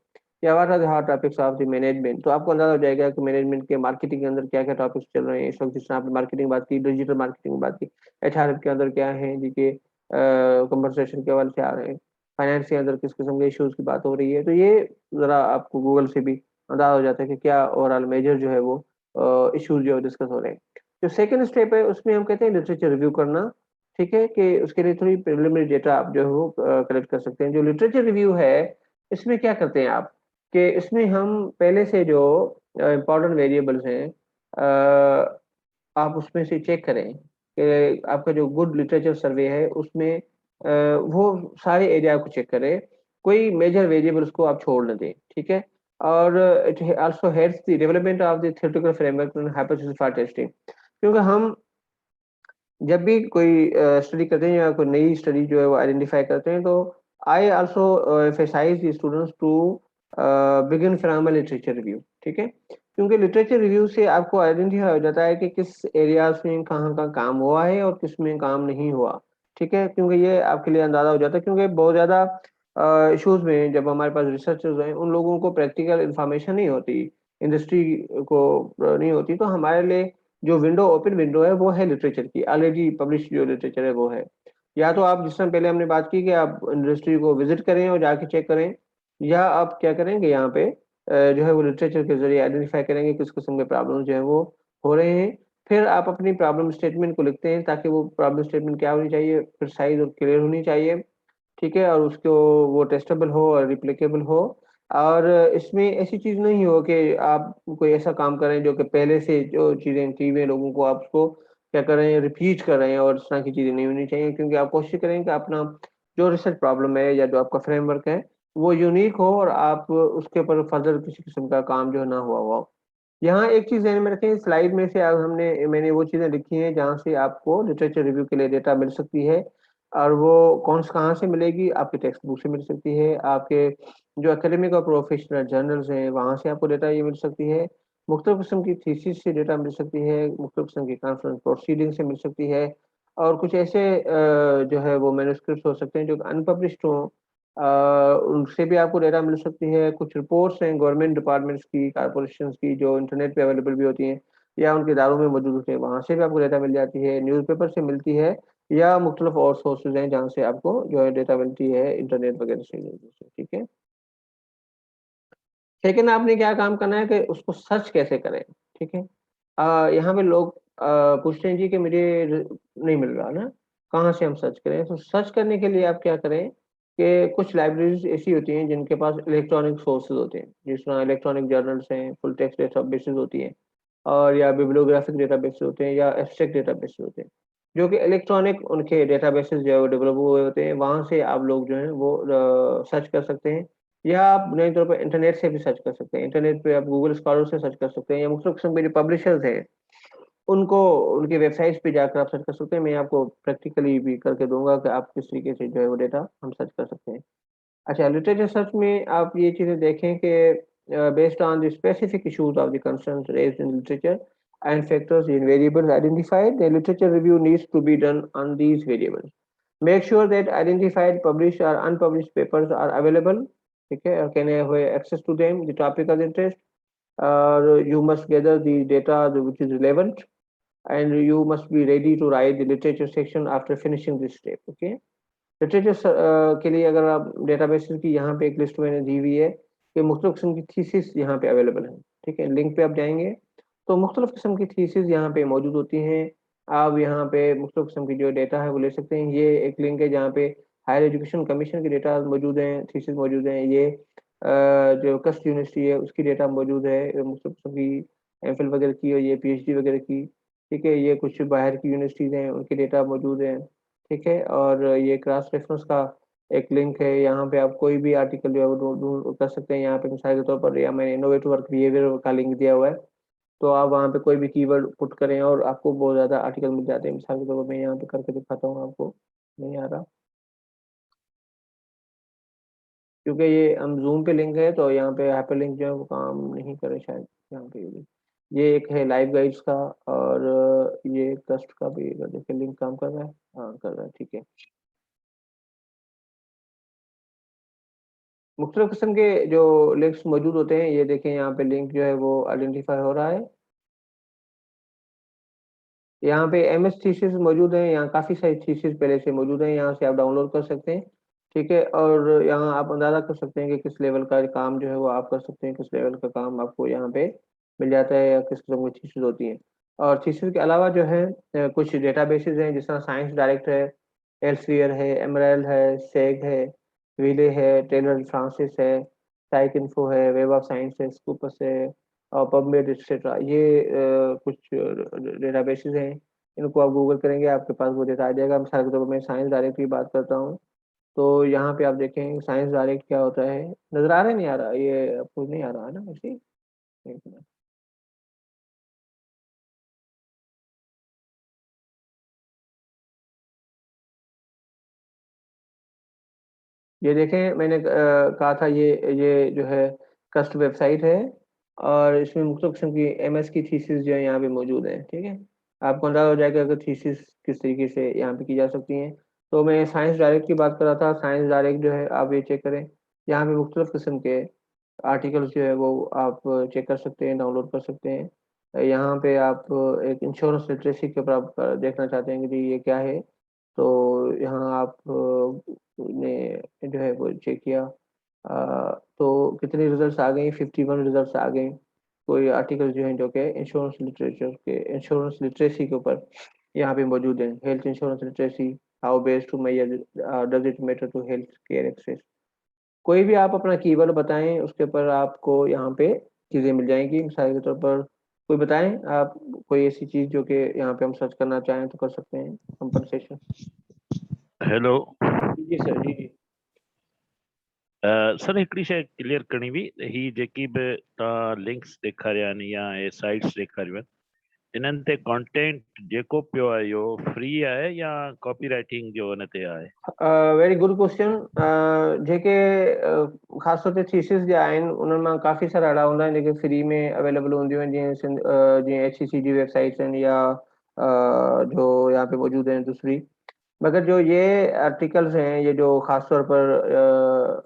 या what are the hot topics of the management, तो आपको अंदाजा हो जाएगा कि मैनेजमेंट के मार्केटिंग के अंदर क्या-क्या टॉपिक्स चल रहे हैं। इस वक़्त जिस तरह आपने मार्केटिंग की बात की, डिजिटल मार्केटिंग की बात की, एचआरएम के अंदर क्या है देखिए, कन्वर्सेशन के हवाले से आ रहे हैं, फाइनेंस के अंदर किस किस्म के इश्यूज़ की बात हो रही है। तो ये ज़रा आपको गूगल से भी अंदाज़ा हो जाता है कि क्या ओवरऑल मेजर जो है वो इश्यूज़ जो है डिस्कस हो रहे हैं। जो सेकंड स्टेप है उसमें हम कहते हैं लिटरेचर रिव्यू करना, ठीक है? कि उसके लिए थोड़ी प्रिलिमिनरी डेटा आप जो है वो कलेक्ट कर सकते हैं। जो लिटरेचर रिव्यू है, इसमें क्या करते हैं आप कि इसमें हम पहले से जो इम्पोर्टेंट वेरिएबल्स हैं, आप उसमें से चेक करें कि आपका जो गुड लिटरेचर सर्वे है उसमें वो सारे एरिया को चेक करें, कोई मेजर वेरिएबल्स को आप छोड़ ना दें, ठीक है? और it also helps the development of the theoretical framework and hypothesis for testing. क्योंकि हम जब भी कोई स्टडी करते हैं या कोई नई स्टडी जो है वो आइडेंटिफाई करते हैं, तो I also emphasise the students to begin from a literature review, ठीक है? क्योंकि लिटरेचर रिव्यू से आपको आइडेंटिफाई हो जाता है कि किस एरियाज में कहाँ का काम हुआ है और किस में काम नहीं हुआ, ठीक है? क्योंकि ये आपके लिए अंदाजा हो जाता है, क्योंकि बहुत ज़्यादा इश्यूज में जब हमारे पास रिसर्चर्स हैं, उन लोगों को प्रैक्टिकल इंफॉर्मेशन नहीं होती, इंडस्ट्री को नहीं होती, तो हमारे लिए जो ओपन विंडो है वो है लिटरेचर की, ऑलरेडी पब्लिश जो लिटरेचर है वो है। या तो आप जिस तरह पहले हमने बात की कि आप इंडस्ट्री को विजिट करें और जाके चेक करें, या आप क्या करेंगे यहाँ पे जो है वो लिटरेचर के ज़रिए आइडेंटिफाई करेंगे किस किस्म के प्रॉब्लम जो है वो हो रहे हैं। फिर आप अपनी प्रॉब्लम स्टेटमेंट को लिखते हैं, ताकि वो प्रॉब्लम स्टेटमेंट क्या होनी चाहिए, प्रिसाइज़ और क्लियर होनी चाहिए। ठीक है? और उसको वो टेस्टेबल हो और रिप्लिकेबल हो, और इसमें ऐसी चीज़ नहीं हो कि आप कोई ऐसा काम करें जो कि पहले से जो चीज़ें की हुई हैं लोगों को आप उसको क्या कर रहे हैं, रिपीट कर रहे हैं, और इस तरह की चीज़ें नहीं होनी चाहिए। क्योंकि आप कोशिश करें कि अपना जो रिसर्च प्रॉब्लम है या जो आपका फ्रेमवर्क है, वो यूनिक हो और आप उसके ऊपर फर्दर किसी किस्म का काम जो है ना हुआ हुआ हो। यहाँ एक चीज़ ध्यान में रखें, स्लाइड में से अब मैंने वो चीज़ें लिखी हैं जहाँ से आपको लिटरेचर रिव्यू के लिए डेटा मिल सकती है, और वो कहाँ से मिलेगी, आपके टेक्स्ट बुक से मिल सकती है, आपके जो एकेडमिक और प्रोफेशनल जर्नल्स हैं वहाँ से आपको डेटा ये मिल सकती है, मुख्तलिफ किस्म की थीसिस से डेटा मिल सकती है, मुख्तलिफ किस्म की कॉन्फ्रेंस प्रोसीडिंग से मिल सकती है, और कुछ ऐसे जो है वो मैन्युस्क्रिप्ट्स हो सकते हैं जो अनपब्लिश्ड हों, उनसे भी आपको डेटा मिल सकती है। कुछ रिपोर्ट्स हैं गवर्नमेंट डिपार्टमेंट्स की, कॉर्पोरेशंस की, जो इंटरनेट पे अवेलेबल भी होती हैं या उनके इदारों में मौजूद होती हैं, वहाँ से भी आपको डेटा मिल जाती है, न्यूज़पेपर से मिलती है, या मुख्तलिफ और सोर्सेज हैं जहाँ से आपको जो है डेटा मिलती है इंटरनेट वगैरह से, ठीक है। सेकंड, आपने क्या काम करना है कि उसको सर्च कैसे करें, ठीक है। यहाँ पे लोग पूछते हैं जी कि मुझे नहीं मिल रहा ना, कहाँ से हम सर्च करें? तो सर्च करने के लिए आप क्या करें कि कुछ लाइब्रेरीज ऐसी होती हैं जिनके पास इलेक्ट्रॉनिक सोर्सेज होते हैं, जिस तरह इलेक्ट्रॉनिक जर्नल्स हैं, फुल टेक्स्ट डेटाबेसेस होती हैं, और या बिब्लियोग्राफिक डेटाबेस होते हैं, या एब्स्ट्रैक्ट डेटाबेस होते हैं, जो कि इलेक्ट्रॉनिक उनके डेटाबेसेस जो है वो डेवलप हुए होते हैं। वहाँ से आप लोग जो है वो सर्च कर सकते हैं, या आप नए तौर पर इंटरनेट से भी सर्च कर सकते हैं। इंटरनेट पे आप गूगल स्कॉलर से सर्च कर सकते हैं, या मुख्तलिफ किस्म के जो पब्लिशर्स हैं उनको उनकी वेबसाइट्स पे जाकर आप सर्च कर सकते हैं। मैं आपको प्रैक्टिकली भी करके दूंगा कि आप किस तरीके से जो है वो डेटा हम सर्च कर सकते हैं। अच्छा, लिटरेचर सर्च में आप ये चीज़ें देखें कि based on the specific issues of the concerns raised in literature and factors in variables identified, the literature review needs to be done on these variables. Make sure that identified published or unpublished papers are available, okay, or can have access to them, the topic of interest, you must gather the data which is relevant, and you must be ready to write the literature section after finishing this step, okay. Literature के लिए अगर आप डेटाबेसेस की यहाँ पे एक लिस्ट मैंने दी हुई है कि मुख्तलिफ किस्म की थीसिस यहाँ पे अवेलेबल है, ठीक है। लिंक पे आप जाएंगे तो मुख्तलिफ किस्म की थीसिस यहाँ पे मौजूद होती हैं। आप यहाँ पे मुख्तलिफ किस्म की जो डेटा है वो ले सकते हैं। ये एक लिंक है जहाँ पे हायर एजुकेशन कमीशन के डेटा मौजूद हैं, थीसिस मौजूद हैं। ये जो कस्ट यूनिवर्सिटी है उसकी डेटा मौजूद है, मुख्तलिफ किस्म की एमफिल वगैरह की, और ये पीएचडी वगैरह की, ठीक है। ये कुछ बाहर की यूनिवर्सिटीज़ हैं उनके डेटा मौजूद हैं, ठीक है। और ये क्रॉस रेफरेंस का एक लिंक है, यहाँ पे आप कोई भी आर्टिकल जो है वो ढूंढ कर सकते हैं। यहाँ पे मिसाल के तौर पर या मैंने इनोवेटिव वर्क बिहेवियर का लिंक दिया हुआ है, तो आप वहाँ पे कोई भी कीवर्ड पुट करें और आपको बहुत ज़्यादा आर्टिकल मिल जाते हैं। मिसाल के तौर पर मैं यहाँ पे करके दिखाता हूँ आपको, नहीं आ रहा क्योंकि ये हम जूम पे लिंक है, तो यहाँ पे हाइपर लिंक जो है वो काम नहीं करे शायद। यहाँ पे ये एक है लाइव गाइड्स का, और ये कस्ट का भी अगर देखिए लिंक काम कर रहा है, हाँ कर रहा है, ठीक है। मुख्तलिफ किस्म के जो लिंक्स मौजूद होते हैं, ये देखें यहाँ पे लिंक जो है वो आइडेंटिफाई हो रहा है। यहाँ पे एमएस थीसिस मौजूद है, यहाँ काफ़ी सारी थीसिस पहले से मौजूद है, यहाँ से आप डाउनलोड कर सकते हैं, ठीक है। और यहाँ आप अंदाज़ा कर सकते हैं कि किस लेवल का काम जो है वो आप कर सकते हैं, किस लेवल का काम आपको यहाँ पे मिल जाता है, या किस किस्म की थीसिस होती हैं। और थीसिस के अलावा जो है कुछ डेटाबेसेस हैं, जिस तरह साइंस डायरेक्ट है, एल्सवियर है, एमरेल है, सेग है, विले है, टेलर फ्रांसिस है, साइक इन्फो है, वेब ऑफ साइंस है, स्कूपस है, और पबमेड एक्सेट्रा। ये कुछ डेटाबेसेस हैं, इनको आप गूगल करेंगे आपके पास वो डेटा आ जाएगा। मिसाल के तौर पर मैं साइंस डायरेक्ट की बात करता हूँ, तो यहाँ पे आप देखें साइंस डायरेक्ट क्या होता है, नजर आ रहा है, नहीं आ रहा, ये आपको नहीं आ रहा है ना ऐसे। एक मिनट। ये देखें मैंने कहा था, ये जो है कस्ट वेबसाइट है, और इसमें मुख्तलिफ किस्म की एमएस की थीसिस जो है यहाँ पे मौजूद है, ठीक है। आपको अंदाजा हो जाएगा कि थीसिस किस तरीके से यहाँ पे की जा सकती हैं। तो मैं साइंस डायरेक्ट की बात कर रहा था। साइंस डायरेक्ट जो है आप ये चेक करें, यहाँ पे मुख्तलिफ किस्म के आर्टिकल्स जो है वो आप चेक कर सकते हैं, डाउनलोड कर सकते हैं। यहाँ पे आप एक इंश्योरेंस लिटरेसी के ऊपर आप देखना चाहते हैं कि जी ये क्या है, तो यहाँ आप ने जो है वो चेक किया, तो कितने रिजल्ट्स आ गए, 51 रिजल्ट्स आ गए। कोई आर्टिकल जो है जो कि इंश्योरेंस लिटरेचर के, इंश्योरेंस लिटरेसी के ऊपर यहाँ पे मौजूद है। Health insurance literacy, how best to measure, does it matter to health care access. कोई भी आप अपना कीवर्ड बताएं, उसके ऊपर आपको यहाँ पे चीज़ें मिल जाएंगी। मिसाल के तौर पर कोई बताएं आप कोई ऐसी चीज़ जो कि यहाँ पे हम सर्च करना चाहें तो कर सकते हैं, कंपनसेशन। हेलो जी सर, जी जी। सर हिकिड़ी शइ क्लियर करणी हुई, ही जेकी बि तव्हां लिंक्स ॾेखारिया आहिनि या हे साइट्स ॾेखारियूं आहिनि, इन्हनि ते कंटेंट जेको पियो आहे इहो फ्री आहे या कॉपी राइटिंग जो हिन ते आहे? Very good question. जेके ख़ासि तौर ते थीसिस जा आहिनि उन्हनि मां काफ़ी सारा अहिड़ा हूंदा आहिनि जेके फ्री में अवेलेबल हूंदियूं आहिनि, जीअं HCCD वेबसाइट्स आहिनि, या जो यहाँ पे मौजूद हैं दूसरी। मगर जो ये आर्टिकल्स हैं, ये जो ख़ास तौर पर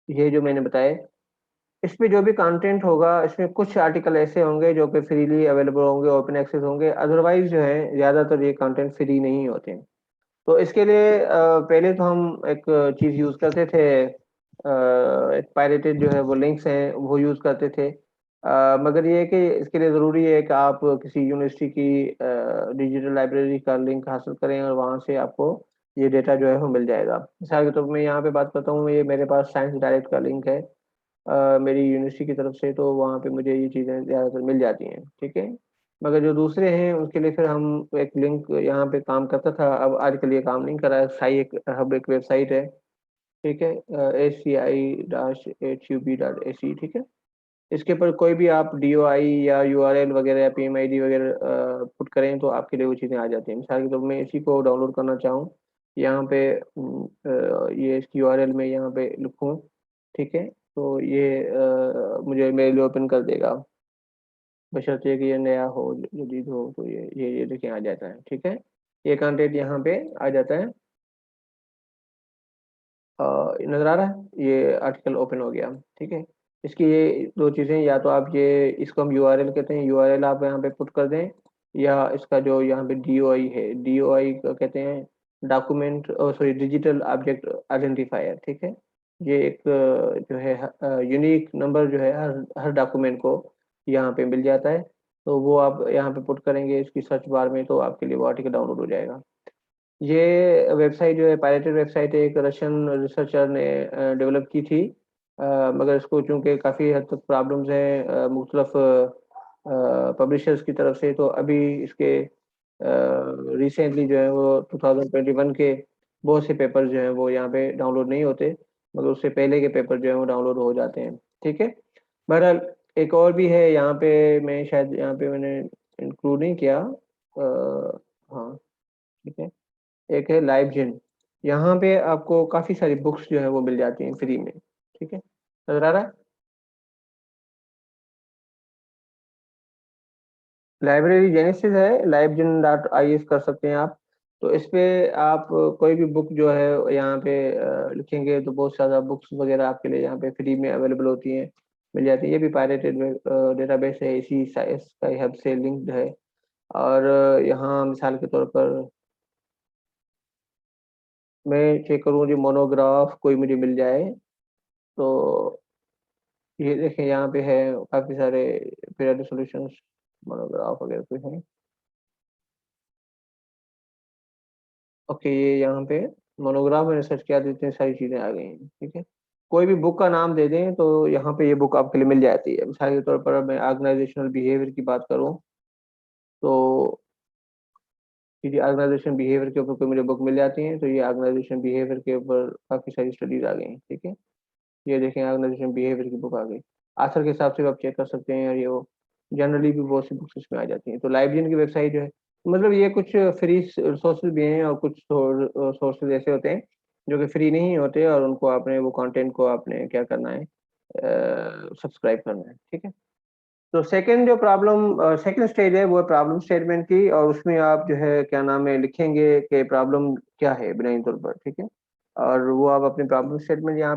ये जो मैंने बताए, इस पे जो भी कंटेंट होगा, इसमें कुछ आर्टिकल ऐसे होंगे जो कि फ्रीली अवेलेबल होंगे, ओपन एक्सेस होंगे, अदरवाइज जो है ज़्यादातर ये कंटेंट फ्री नहीं होते हैं। तो इसके लिए पहले तो हम एक चीज़ यूज़ करते थे, एक पायरेटेड जो है वो लिंक्स हैं वो यूज़ करते थे। मगर ये है कि इसके लिए ज़रूरी है कि आप किसी यूनिवर्सिटी की डिजिटल लाइब्रेरी का लिंक हासिल करें और वहाँ से आपको ये डेटा जो है वो मिल जाएगा। मिसाल के तौर पर मैं यहाँ पे बात करता हूँ, ये मेरे पास साइंस डायरेक्ट का लिंक है मेरी यूनिवर्सिटी की तरफ से, तो वहाँ पे मुझे ये चीज़ें ज़्यादातर मिल जाती हैं, ठीक है। मगर जो दूसरे हैं उसके लिए फिर हम एक लिंक यहाँ पे काम करता था, अब आजकल ये काम नहीं कर रहा है। साई एक हब एक वेबसाइट है, ठीक है, ACI-HUB.AC, ठीक है। इसके ऊपर कोई भी आप DOI या URL वगैरह या PMID वगैरह पुट करें तो आपके लिए वो चीज़ें आ जाती हैं। मिसाल के तौर पर मैं इसी को डाउनलोड करना चाहूँ, यहाँ पे ये इसकी URL में यहाँ पे लिखूँ, ठीक है, तो ये मुझे मेरे लिए ओपन कर देगा, बशर्ते कि ये नया हो, जदीद हो, तो ये देखिए आ जाता है, ठीक है। ये कंटेंट यहाँ पे आ जाता है, नज़र आ रहा है, ये आर्टिकल ओपन हो गया, ठीक है। इसकी ये 2 चीज़ें, या तो आप ये इसको हम URL कहते हैं, URL आप यहाँ पे पुट कर दें, या इसका जो यहाँ पे DOI है, DOI को कहते हैं document sorry digital object identifier, ठीक है। ये एक जो है यूनिक नंबर जो है हर डॉक्यूमेंट को यहाँ पे मिल जाता है, तो वो आप यहाँ पे पुट करेंगे इसकी सर्च बार में, तो आपके लिए वो आर्टिकल डाउनलोड हो जाएगा। ये वेबसाइट जो है पायरेटेड वेबसाइट है, एक रशियन रिसर्चर ने डेवलप की थी, मगर इसको चूंकि काफ़ी हद तक प्रॉब्लम्स हैं मुख्तलिफ पब्लिशर्स की तरफ से, तो अभी इसके रिसेंटली जो है वो 2021 के बहुत से पेपर जो हैं वो यहाँ पे डाउनलोड नहीं होते, मगर उससे पहले के पेपर जो हैं वो डाउनलोड हो जाते हैं, ठीक है। बहरहाल एक और भी है यहाँ पे, मैं शायद यहाँ पे मैंने इंक्लूड नहीं किया, हाँ, ठीक है। एक है लाइवजिन, यहाँ पे आपको काफ़ी सारी बुक्स जो है वो मिल जाती हैं फ्री में, ठीक है, नज़र आ रहा है। लाइब्रेरी जेनेसिस है, livegen.is कर सकते हैं आप। तो इस पे आप कोई भी बुक जो है यहाँ पे लिखेंगे तो बहुत ज़्यादा बुक्स वगैरह आपके लिए यहाँ पे फ्री में अवेलेबल होती हैं, मिल जाती है। ये भी पायरेटेड डेटाबेस है, इसी स्काई हब से लिंक्ड है। और यहाँ मिसाल के तौर पर मैं चेक करूँ जो मोनोग्राफ कोई मुझे मिल जाए, तो ये देखें यहाँ पे है काफ़ी सारे पीरियोडिक सॉल्यूशंस मोनोग्राफ वगैरह कोई हैं। ओके, ये यहाँ पे मोनोग्राफ मैंने सर्च किया तो इतनी सारी चीज़ें आ गई हैं, ठीक है। कोई भी बुक का नाम दे दें तो यहाँ पे ये बुक आपके लिए मिल जाती है। मिसाल के तौर पर मैं ऑर्गेनाइजेशनल बिहेवियर की बात करूँ, तो किसी ऑर्गेनाइजेशन बिहेवियर के ऊपर कोई मुझे बुक मिल जाती है, तो ये ऑर्गेनाइजेशन बिहेवियर के ऊपर काफ़ी सारी स्टडीज़ आ गई हैं, ठीक है। ये देखें ऑर्गेनाइजेशन बिहेवियर की बुक आ गई, आथर के हिसाब से भी आप चेक कर सकते हैं, और ये वो जनरली भी बहुत सी बुक्स इसमें आ जाती हैं। तो लाइब्रेरियन की वेबसाइट जो है, मतलब ये कुछ फ्री रिसोर्सेज भी हैं और कुछ सोर्सेज ऐसे होते हैं जो कि फ्री नहीं होते, और उनको आपने वो कंटेंट को आपने क्या करना है, सब्सक्राइब करना है, ठीक है। तो सेकंड जो प्रॉब्लम सेकंड स्टेज है वो है प्रॉब्लम स्टेटमेंट की, और उसमें आप जो है क्या नाम है लिखेंगे कि प्रॉब्लम क्या है बुनियादी तौर पर, ठीक है। और वो आप अपनी प्रॉब्लम स्टेटमेंट यहाँ